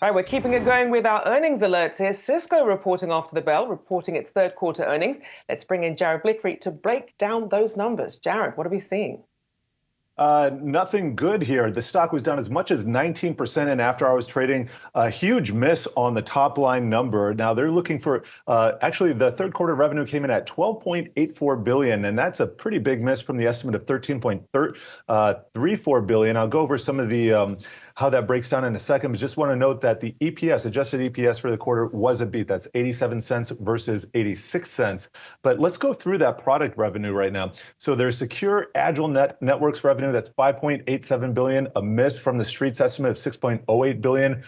All right, we're keeping it going with our earnings alerts here. Cisco reporting after the bell, reporting its third quarter earnings. Let's bring in Jared Blikre to break down those numbers. Jared, what are we seeing? Nothing good here. The stock was down as much as 19% in after hours trading. A huge miss on the top line number. Now they're looking for actually the third quarter revenue came in at 12.84 billion, and that's a pretty big miss from the estimate of 13.34 billion. I'll go over some of the how that breaks down in a second, but just want to note that the EPS, adjusted EPS for the quarter was a beat. That's 87 cents versus 86 cents. But let's go through that product revenue right now. So there's secure agile networks revenue. That's 5.87 billion, a miss from the street's estimate of 6.08 billion.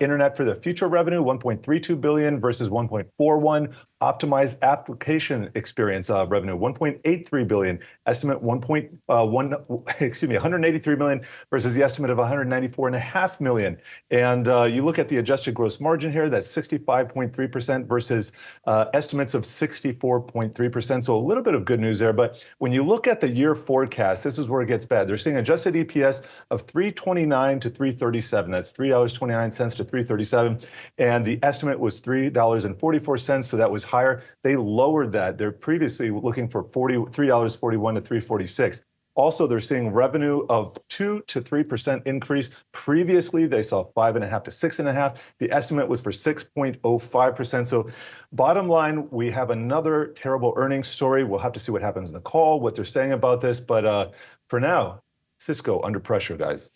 Internet for the future revenue, 1.32 billion versus 1.41. Optimized application experience revenue, 1.83 billion. Estimate 183 million versus the estimate of 194.5 million. And you look at the adjusted gross margin here, that's 65.3% versus estimates of 64.3%. So a little bit of good news there. But when you look at the year forecast, this is where it gets bad. They're seeing adjusted EPS of 329 to 337. That's $3.29 to 337. And the estimate was $3.44. So that was higher. They lowered that. They're previously looking for $3.41 to 346. Also, they're seeing revenue of 2 to 3% increase. Previously, they saw 5.5 to 6.5. The estimate was for 6.05%. So bottom line, we have another terrible earnings story. We'll have to see what happens in the call, what they're saying about this. But for now, Cisco under pressure, guys.